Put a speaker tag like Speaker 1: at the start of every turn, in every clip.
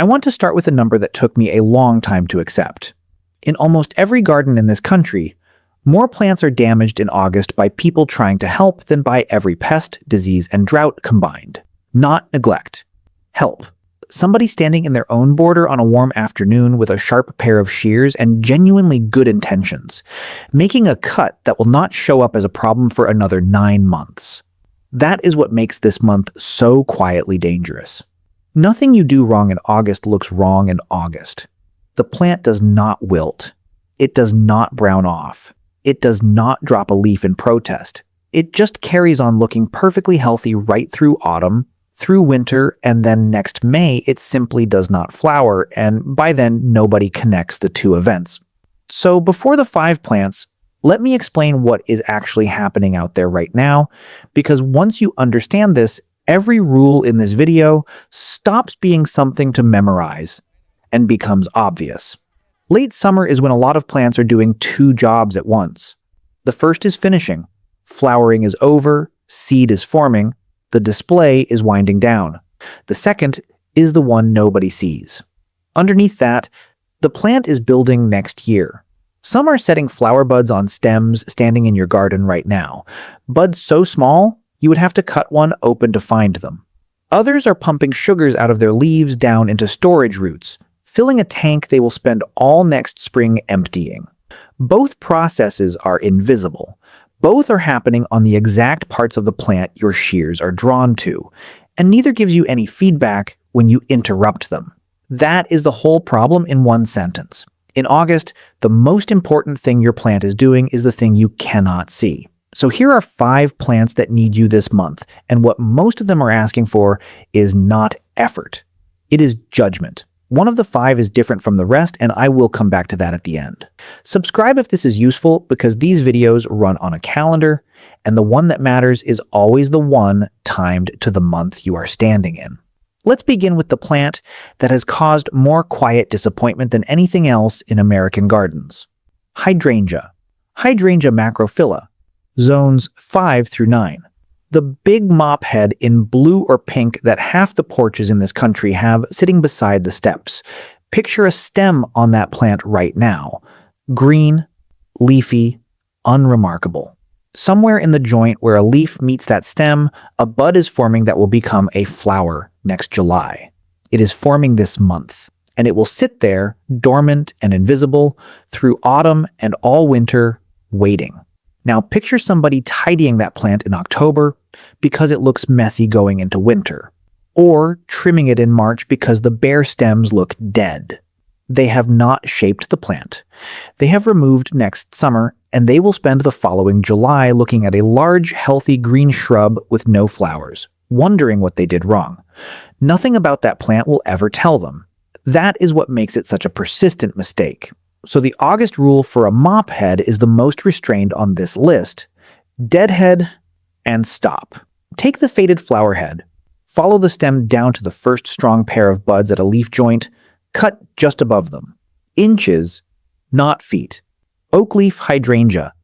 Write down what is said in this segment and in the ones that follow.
Speaker 1: I want to start with a number that took me a long time to accept. In almost every garden in this country, more plants are damaged in August by people trying to help than by every pest, disease, and drought combined. Not neglect. Help. Somebody standing in their own border on a warm afternoon with a sharp pair of shears and genuinely good intentions, making a cut that will not show up as a problem for another 9 months. That is what makes this month so quietly dangerous. Nothing you do wrong in August looks wrong in August. The plant does not wilt. It does not brown off. It does not drop a leaf in protest. It just carries on looking perfectly healthy right through autumn, through winter, and then next May it simply does not flower, and by then nobody connects the two events. So before the 5 plants, let me explain what is actually happening out there right now, because once you understand this, every rule in this video stops being something to memorize and becomes obvious. Late summer is when a lot of plants are doing 2 jobs at once. The first is finishing. Flowering is over, seed is forming, the display is winding down. The second is the one nobody sees. Underneath that, the plant is building next year. Some are setting flower buds on stems standing in your garden right now. Buds so small, you would have to cut one open to find them. Others are pumping sugars out of their leaves down into storage roots, filling a tank they will spend all next spring emptying. Both processes are invisible. Both are happening on the exact parts of the plant your shears are drawn to, and neither gives you any feedback when you interrupt them. That is the whole problem in one sentence. In August, the most important thing your plant is doing is the thing you cannot see. So here are 5 plants that need you this month, and what most of them are asking for is not effort. It is judgment. One of the 5 is different from the rest, and I will come back to that at the end. Subscribe if this is useful, because these videos run on a calendar, and the one that matters is always the one timed to the month you are standing in. Let's begin with the plant that has caused more quiet disappointment than anything else in American gardens. Hydrangea. Hydrangea macrophylla. Zones 5 through 9. The big mop head in blue or pink that half the porches in this country have sitting beside the steps. Picture a stem on that plant right now. Green, leafy, unremarkable. Somewhere in the joint where a leaf meets that stem, a bud is forming that will become a flower next July. It is forming this month, and it will sit there, dormant and invisible, through autumn and all winter, waiting. Now picture somebody tidying that plant in October because it looks messy going into winter, or trimming it in March because the bare stems look dead. They have not shaped the plant. They have removed next summer, and they will spend the following July looking at a large, healthy green shrub with no flowers, wondering what they did wrong. Nothing about that plant will ever tell them. That is what makes it such a persistent mistake. So the August rule for a mop head is the most restrained on this list. Deadhead and stop. Take the faded flower head. Follow the stem down to the first strong pair of buds at a leaf joint. Cut just above them. Inches, not feet. Oak leaf hydrangea.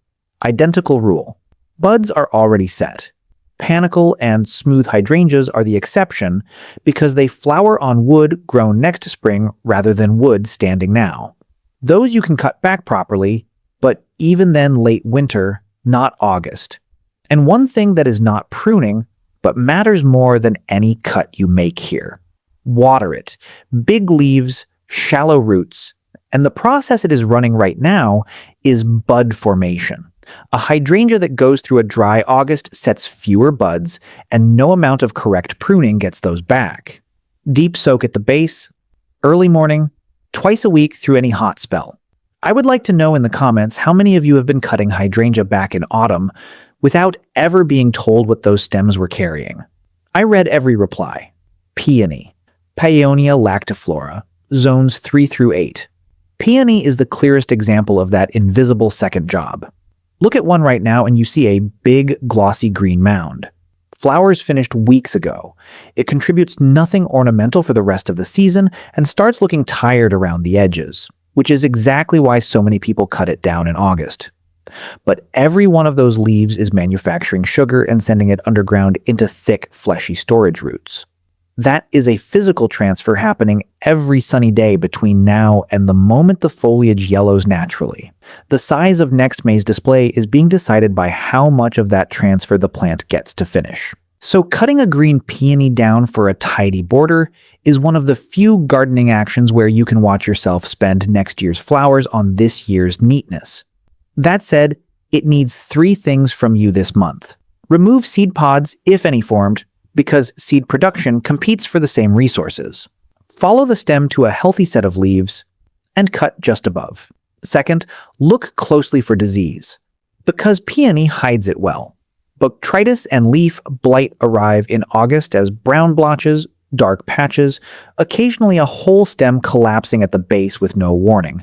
Speaker 1: Identical rule. Buds are already set. Panicle and smooth hydrangeas are the exception because they flower on wood grown next spring rather than wood standing now. Those you can cut back properly, but even then late winter, not August. And one thing that is not pruning, but matters more than any cut you make here. Water it. Big leaves, shallow roots, and the process it is running right now is bud formation. A hydrangea that goes through a dry August sets fewer buds, and no amount of correct pruning gets those back. Deep soak at the base, early morning, twice a week through any hot spell. I would like to know in the comments how many of you have been cutting hydrangea back in autumn without ever being told what those stems were carrying. I read every reply. Peony. Peony lactiflora. Zones 3 through 8. Peony is the clearest example of that invisible second job. Look at one right now and you see a big, glossy green mound. Flowers finished weeks ago. It contributes nothing ornamental for the rest of the season and starts looking tired around the edges, which is exactly why so many people cut it down in August. But every one of those leaves is manufacturing sugar and sending it underground into thick, fleshy storage roots. That is a physical transfer happening every sunny day between now and the moment the foliage yellows naturally. The size of next May's display is being decided by how much of that transfer the plant gets to finish. So cutting a green peony down for a tidy border is one of the few gardening actions where you can watch yourself spend next year's flowers on this year's neatness. That said, it needs 3 things from you this month. Remove seed pods, if any formed, because seed production competes for the same resources. Follow the stem to a healthy set of leaves, and cut just above. Second, look closely for disease, because peony hides it well. Botrytis and leaf blight arrive in August as brown blotches, dark patches, occasionally a whole stem collapsing at the base with no warning.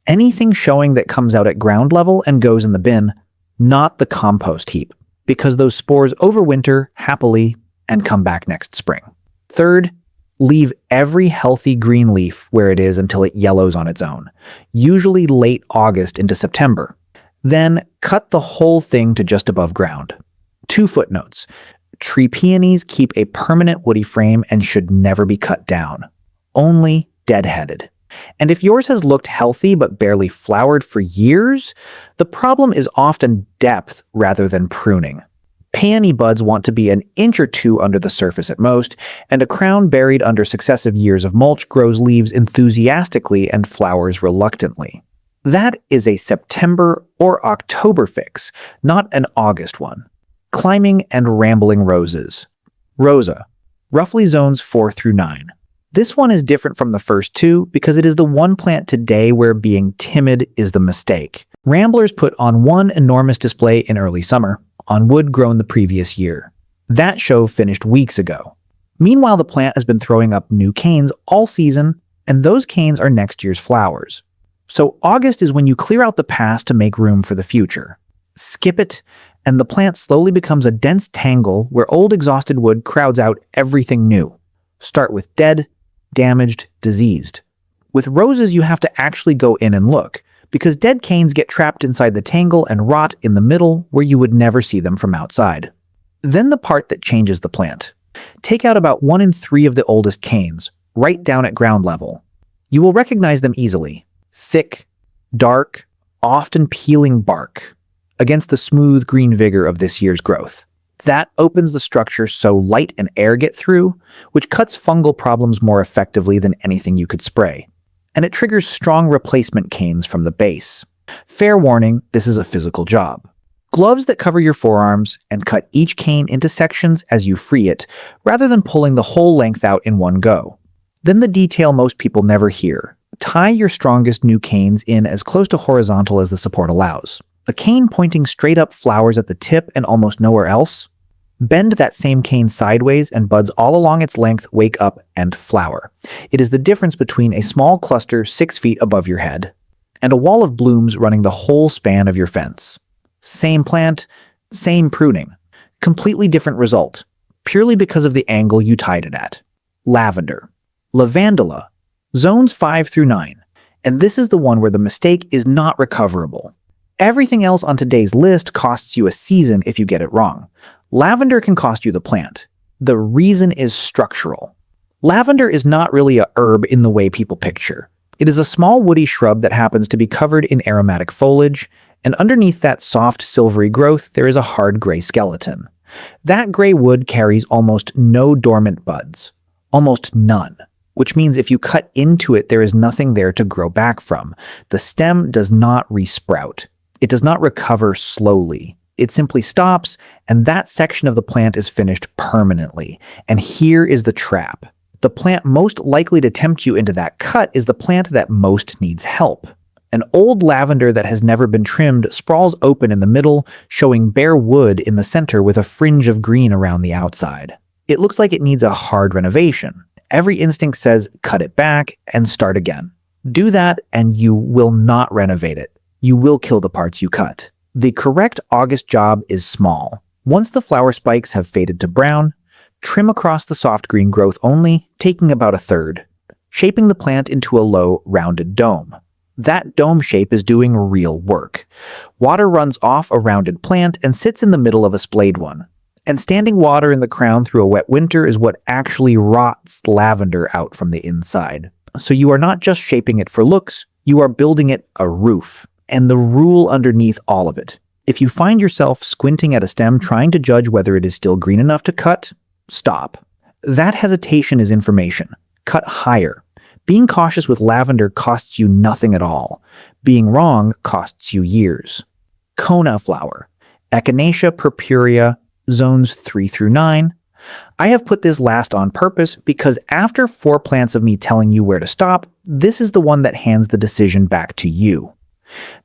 Speaker 1: Anything showing that comes out at ground level and goes in the bin, not the compost heap, because those spores overwinter happily and come back next spring. Third, leave every healthy green leaf where it is until it yellows on its own, usually late August into September. Then cut the whole thing to just above ground. 2 footnotes. Tree peonies keep a permanent woody frame and should never be cut down. Only deadheaded. And if yours has looked healthy but barely flowered for years, the problem is often depth rather than pruning. Peony buds want to be an inch or 2 under the surface at most, and a crown buried under successive years of mulch grows leaves enthusiastically and flowers reluctantly. That is a September or October fix, not an August one. Climbing and rambling roses. Rosa, roughly zones 4 through 9. This one is different from the first 2 because it is the one plant today where being timid is the mistake. Ramblers put on one enormous display in early summer, on wood grown the previous year. That show finished weeks ago. Meanwhile, the plant has been throwing up new canes all season, and those canes are next year's flowers. So August is when you clear out the past to make room for the future. Skip it, and the plant slowly becomes a dense tangle where old exhausted wood crowds out everything new. Start with dead, damaged, diseased. With roses, you have to actually go in and look, because dead canes get trapped inside the tangle and rot in the middle where you would never see them from outside. Then the part that changes the plant. Take out about 1 in 3 of the oldest canes, right down at ground level. You will recognize them easily. Thick, dark, often peeling bark, against the smooth green vigor of this year's growth. That opens the structure so light and air get through, which cuts fungal problems more effectively than anything you could spray. And it triggers strong replacement canes from the base. Fair warning, this is a physical job. Gloves that cover your forearms and cut each cane into sections as you free it, rather than pulling the whole length out in one go. Then the detail most people never hear. Tie your strongest new canes in as close to horizontal as the support allows. A cane pointing straight up flowers at the tip and almost nowhere else. Bend that same cane sideways and buds all along its length wake up and flower. It is the difference between a small cluster 6 feet above your head and a wall of blooms running the whole span of your fence. Same plant, same pruning. Completely different result, purely because of the angle you tied it at. Lavender. Lavandula. Zones 5 through 9. And this is the one where the mistake is not recoverable. Everything else on today's list costs you a season if you get it wrong. Lavender can cost you the plant. The reason is structural. Lavender is not really a herb in the way people picture. It is a small woody shrub that happens to be covered in aromatic foliage, and underneath that soft silvery growth there is a hard gray skeleton. That gray wood carries almost no dormant buds. Almost none. Which means if you cut into it there is nothing there to grow back from. The stem does not resprout. It does not recover slowly. It simply stops, and that section of the plant is finished permanently. And here is the trap. The plant most likely to tempt you into that cut is the plant that most needs help. An old lavender that has never been trimmed sprawls open in the middle, showing bare wood in the center with a fringe of green around the outside. It looks like it needs a hard renovation. Every instinct says cut it back and start again. Do that and you will not renovate it. You will kill the parts you cut. The correct August job is small. Once the flower spikes have faded to brown, trim across the soft green growth only, taking about a third, shaping the plant into a low, rounded dome. That dome shape is doing real work. Water runs off a rounded plant and sits in the middle of a splayed one. And standing water in the crown through a wet winter is what actually rots lavender out from the inside. So you are not just shaping it for looks, you are building it a roof. And the rule underneath all of it: if you find yourself squinting at a stem trying to judge whether it is still green enough to cut, stop. That hesitation is information. Cut higher. Being cautious with lavender costs you nothing at all. Being wrong costs you years. Coneflower, Echinacea purpurea, zones 3 through 9. I have put this last on purpose because after 4 plants of me telling you where to stop, this is the one that hands the decision back to you.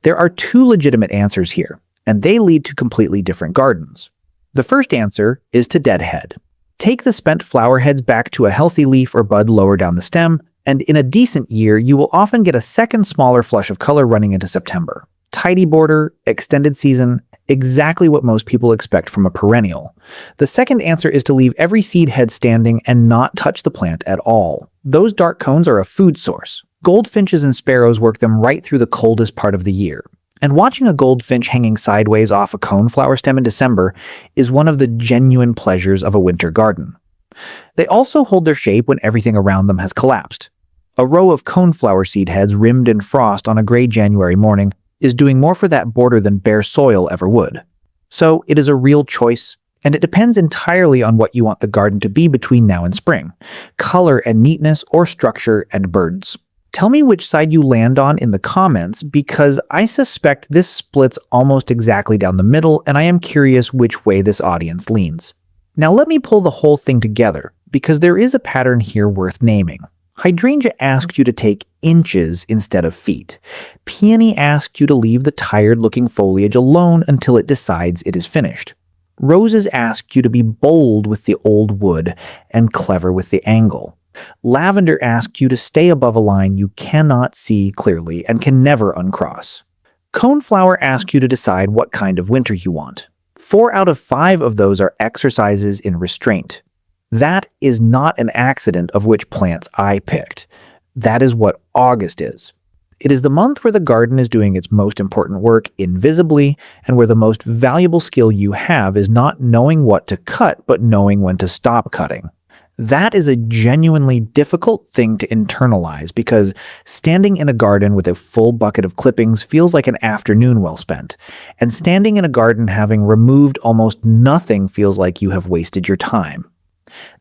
Speaker 1: There are 2 legitimate answers here, and they lead to completely different gardens. The first answer is to deadhead. Take the spent flower heads back to a healthy leaf or bud lower down the stem, and in a decent year, you will often get a second smaller flush of color running into September. Tidy border, extended season, exactly what most people expect from a perennial. The second answer is to leave every seed head standing and not touch the plant at all. Those dark cones are a food source. Goldfinches and sparrows work them right through the coldest part of the year. And watching a goldfinch hanging sideways off a coneflower stem in December is one of the genuine pleasures of a winter garden. They also hold their shape when everything around them has collapsed. A row of coneflower seed heads rimmed in frost on a gray January morning is doing more for that border than bare soil ever would. So it is a real choice, and it depends entirely on what you want the garden to be between now and spring: color and neatness, or structure and birds. Tell me which side you land on in the comments, because I suspect this splits almost exactly down the middle, and I am curious which way this audience leans. Now let me pull the whole thing together, because there is a pattern here worth naming. Hydrangea asked you to take inches instead of feet. Peony asked you to leave the tired-looking foliage alone until it decides it is finished. Roses asked you to be bold with the old wood and clever with the angle. Lavender asked you to stay above a line you cannot see clearly and can never uncross. Coneflower asked you to decide what kind of winter you want. 4 out of 5 of those are exercises in restraint. That is not an accident of which plants I picked. That is what August is. It is the month where the garden is doing its most important work invisibly, and where the most valuable skill you have is not knowing what to cut, but knowing when to stop cutting. That is a genuinely difficult thing to internalize, because standing in a garden with a full bucket of clippings feels like an afternoon well spent, and standing in a garden having removed almost nothing feels like you have wasted your time.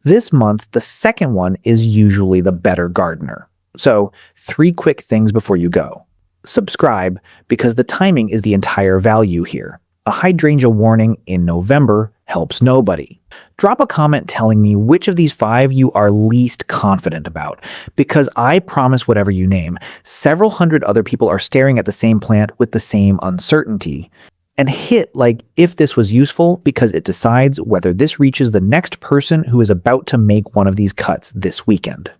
Speaker 1: This month, the second one is usually the better gardener. So, 3 quick things before you go. Subscribe, because the timing is the entire value here. A hydrangea warning in November helps nobody. Drop a comment telling me which of these 5 you are least confident about, because I promise whatever you name, several hundred other people are staring at the same plant with the same uncertainty. And hit like if this was useful, because it decides whether this reaches the next person who is about to make one of these cuts this weekend.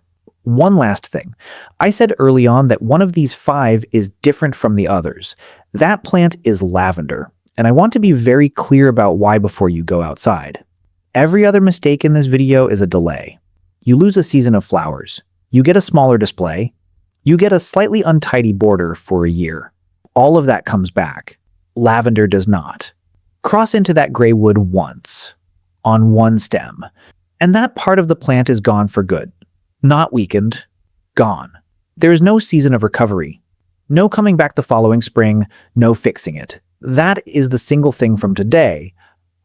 Speaker 1: One last thing. I said early on that one of these 5 is different from the others. That plant is lavender, and I want to be very clear about why before you go outside. Every other mistake in this video is a delay. You lose a season of flowers. You get a smaller display. You get a slightly untidy border for a year. All of that comes back. Lavender does not. Cross into that gray wood once, on one stem, and that part of the plant is gone for good. Not weakened, gone. There is no season of recovery. No coming back the following spring, no fixing it. That is the single thing from today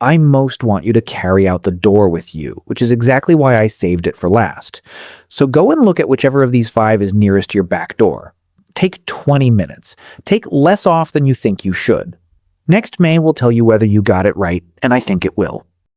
Speaker 1: I most want you to carry out the door with you, which is exactly why I saved it for last. So go and look at whichever of these 5 is nearest your back door. Take 20 minutes. Take less off than you think you should. Next May will tell you whether you got it right, and I think it will.